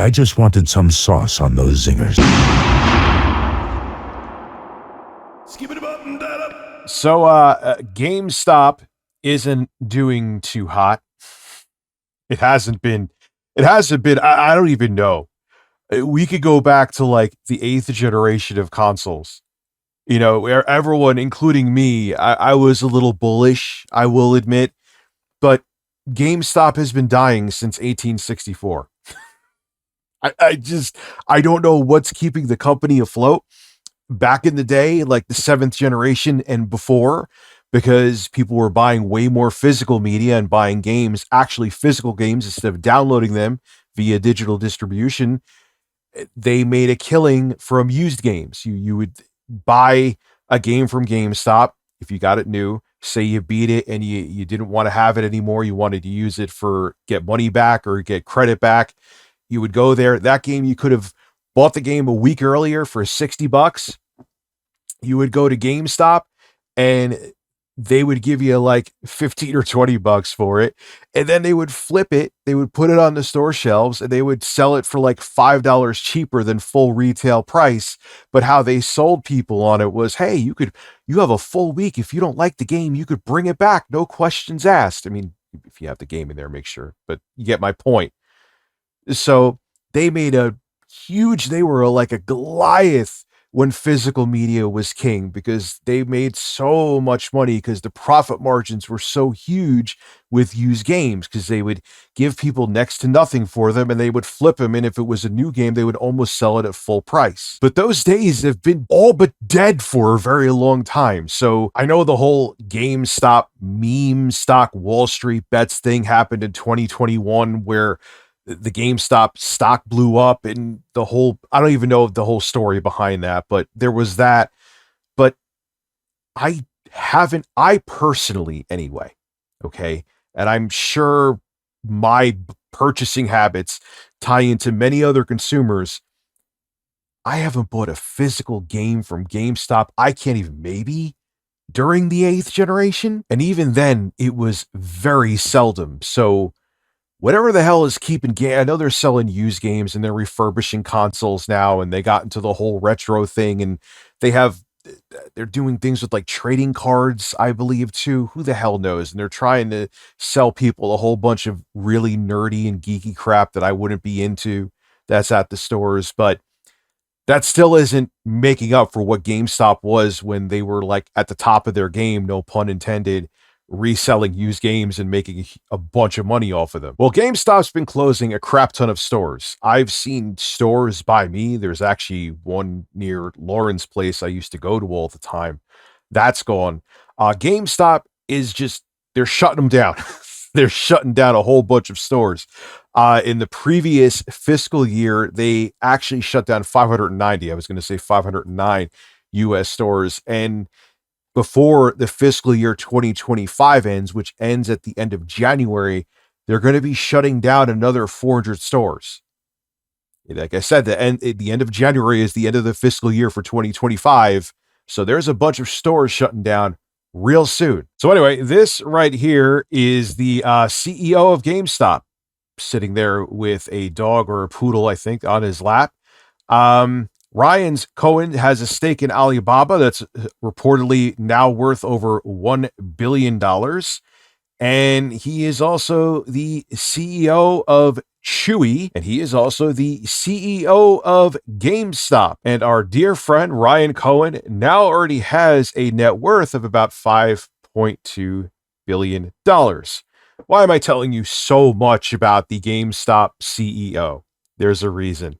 I just wanted some sauce on those zingers. So, GameStop isn't doing too hot. It hasn't been. I don't even know. We could go back to like the 8th generation of consoles. You know, where everyone, including me, I was a little bullish, I will admit, but GameStop has been dying since 1864. I don't know what's keeping the company afloat back in the day, like the 7th generation and before, because people were buying way more physical media and buying games, actually physical games, instead of downloading them via digital distribution. They made a killing from used games. You would buy a game from GameStop if you got it new. Say you beat it and you didn't want to have it anymore. You wanted to use it for get money back or get credit back. You would go there. That game, you could have bought the game a week earlier for $60. You would go to GameStop and they would give you like 15 or $20 for it. And then they would flip it. They would put it on the store shelves and they would sell it for like $5 cheaper than full retail price. But how they sold people on it was, hey, you have a full week. If you don't like the game, you could bring it back. No questions asked. I mean, if you have the game in there, make sure, but you get my point. So they made they were like a Goliath when physical media was king, because they made so much money because the profit margins were so huge with used games, because they would give people next to nothing for them and they would flip them. And if it was a new game, they would almost sell it at full price. But those days have been all but dead for a very long time. So I know the whole GameStop meme stock Wall Street bets thing happened in 2021 where the GameStop stock blew up and I don't even know the whole story behind that, but there was that. But I personally anyway, okay, and I'm sure my purchasing habits tie into many other consumers. I haven't bought a physical game from GameStop. I can't even, maybe during the 8th generation. And even then it was very seldom. So whatever the hell is keeping I know they're selling used games and they're refurbishing consoles now, and they got into the whole retro thing, and they're doing things with like trading cards, I believe, too. Who the hell knows? And they're trying to sell people a whole bunch of really nerdy and geeky crap that I wouldn't be into that's at the stores. But that still isn't making up for what GameStop was when they were like at the top of their game, no pun intended, reselling used games and making a bunch of money off of them. Well, GameStop's been closing a crap ton of stores. I've seen stores by me. There's actually one near Lauren's place I used to go to all the time. That's gone. GameStop is they're shutting them down. They're shutting down a whole bunch of stores. In the previous fiscal year, they actually shut down 590. I was going to say 509 US stores. And before the fiscal year 2025 ends, which ends at the end of January, they're going to be shutting down another 400 stores. Like I said, the end of January is the end of the fiscal year for 2025. So there's a bunch of stores shutting down real soon. So anyway, this right here is the CEO of GameStop sitting there with a dog or a poodle, I think, on his lap. Ryan Cohen has a stake in Alibaba that's reportedly now worth over $1 billion. And he is also the CEO of Chewy, and he is also the CEO of GameStop. And our dear friend Ryan Cohen now already has a net worth of about $5.2 billion. Why am I telling you so much about the GameStop CEO? There's a reason.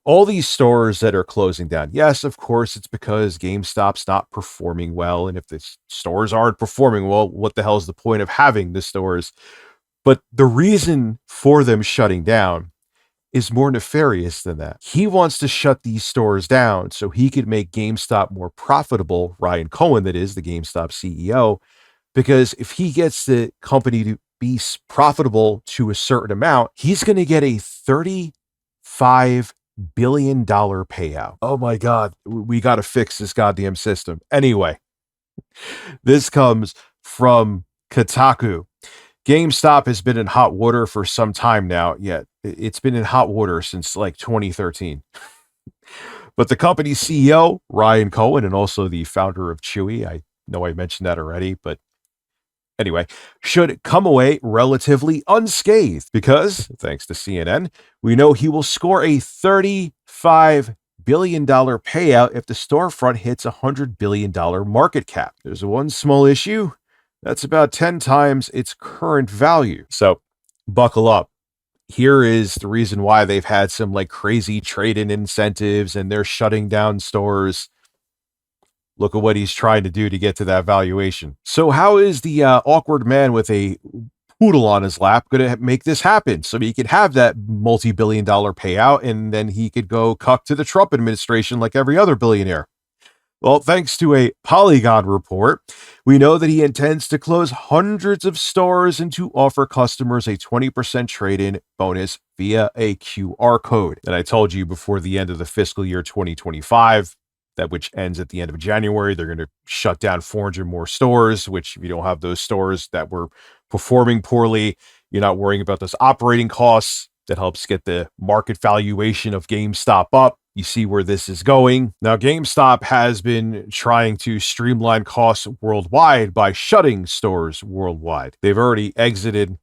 All these stores that are closing down. Yes, of course, it's because GameStop's not performing well. And if the stores aren't performing well, what the hell is the point of having the stores? But the reason for them shutting down is more nefarious than that. He wants to shut these stores down so he could make GameStop more profitable. Ryan Cohen, that is the GameStop CEO, because if he gets the company to be profitable to a certain amount, he's going to get a $35 billion payout. Oh my God, we got to fix this goddamn system. Anyway, this comes from Kotaku. GameStop has been in hot water for some time now. Yet it's been in hot water since like 2013. But the company's CEO, Ryan Cohen, and also the founder of Chewy, I know I mentioned that already, but anyway, should come away relatively unscathed because, thanks to CNN, we know he will score a $35 billion payout if the storefront hits a $100 billion market cap. There's one small issue. That's about 10 times its current value. So buckle up. Here is the reason why they've had some like crazy trade-in incentives and they're shutting down stores. Look at what he's trying to do to get to that valuation. So how is the awkward man with a poodle on his lap going to make this happen so he could have that multi-billion dollar payout and then he could go cuck to the Trump administration like every other billionaire? Well, thanks to a Polygon report, we know that he intends to close hundreds of stores and to offer customers a 20% trade-in bonus via a QR code. And I told you before the end of the fiscal year 2025, that which ends at the end of January, they're going to shut down 400 more stores, which if you don't have those stores that were performing poorly, you're not worrying about those operating costs. That helps get the market valuation of GameStop up. You see where this is going. Now, GameStop has been trying to streamline costs worldwide by shutting stores worldwide. They've already exited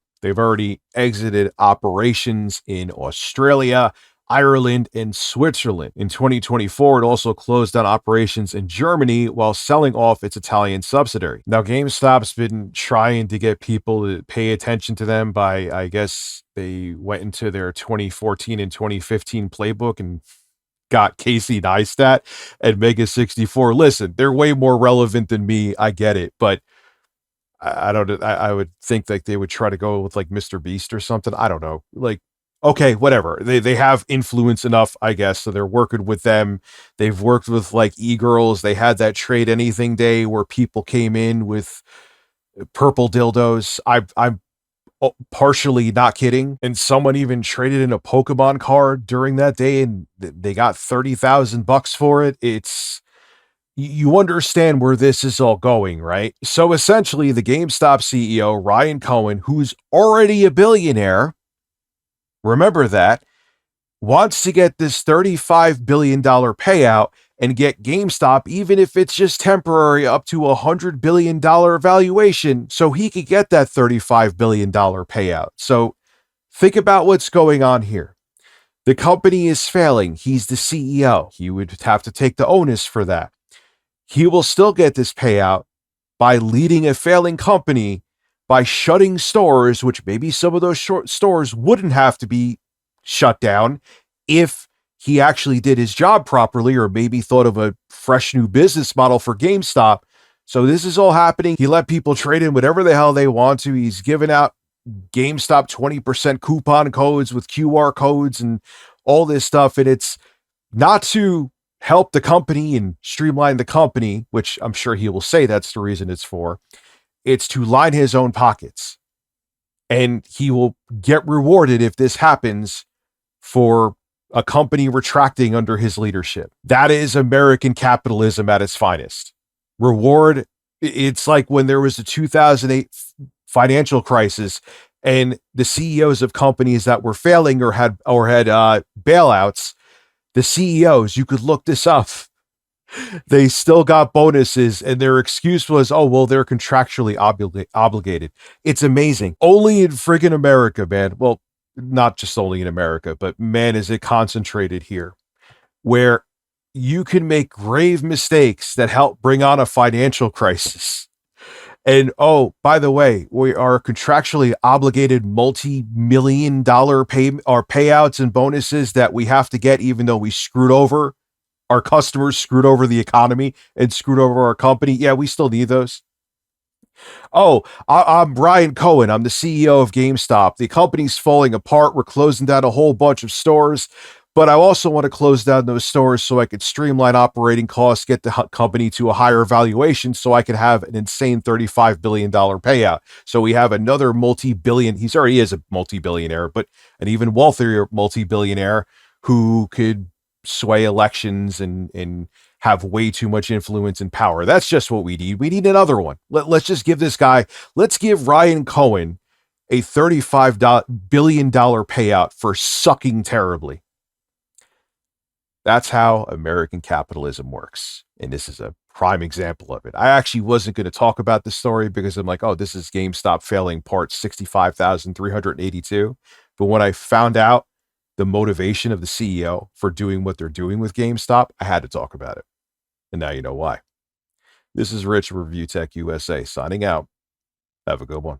operations in Australia, Ireland, and Switzerland. In 2024, it also closed down operations in Germany while selling off its Italian subsidiary. Now, GameStop's been trying to get people to pay attention to them by, I guess, they went into their 2014 and 2015 playbook and got Casey Neistat and Mega64. Listen, they're way more relevant than me. I get it, but I would think like they would try to go with like Mr. Beast or something. I don't know. Like, okay, whatever. They have influence enough, I guess. So they're working with them. They've worked with like e-girls. They had that Trade Anything Day where people came in with purple dildos. I'm partially not kidding. And someone even traded in a Pokemon card during that day and they got $30,000 for it. You understand where this is all going, right? So essentially the GameStop CEO, Ryan Cohen, who's already a billionaire, remember that, wants to get this $35 billion payout and get GameStop, even if it's just temporary, up to a $100 billion valuation so he could get that $35 billion payout. So think about what's going on here. The company is failing. He's the CEO. He would have to take the onus for that. He will still get this payout by leading a failing company by shutting stores, which maybe some of those short stores wouldn't have to be shut down if he actually did his job properly, or maybe thought of a fresh new business model for GameStop. So this is all happening. He let people trade in whatever the hell they want to. He's giving out GameStop 20% coupon codes with QR codes and all this stuff. And it's not to help the company and streamline the company, which I'm sure he will say that's the reason it's for. It's to line his own pockets. And he will get rewarded if this happens for a company retracting under his leadership. That is American capitalism at its finest. Reward. It's like when there was the 2008 financial crisis and the CEOs of companies that were failing or had bailouts, the CEOs, you could look this up, they still got bonuses and their excuse was, oh, well, they're contractually obligated. It's amazing. Only in friggin' America, man. Well, not just only in America, but man, is it concentrated here, where you can make grave mistakes that help bring on a financial crisis. And oh, by the way, we are contractually obligated multi-million dollar payouts and bonuses that we have to get, even though we screwed over our customers, screwed over the economy, and screwed over our company. Yeah, we still need those. Oh, I'm Ryan Cohen. I'm the CEO of GameStop. The company's falling apart. We're closing down a whole bunch of stores, but I also want to close down those stores so I could streamline operating costs, get the company to a higher valuation so I could have an insane $35 billion payout. So we have another multi-billion, he already is a multi-billionaire, but an even wealthier multi-billionaire who could sway elections and have way too much influence and power. That's just what we need. We need another one. Let's just give this guy, let's give Ryan Cohen a $35 billion payout for sucking terribly. That's how American capitalism works. And this is a prime example of it. I actually wasn't going to talk about this story because I'm like, oh, this is GameStop failing part 65,382. But when I found out the motivation of the CEO for doing what they're doing with GameStop, I had to talk about it. And now you know why. This is Rich, Review Tech USA, signing out. Have a good one.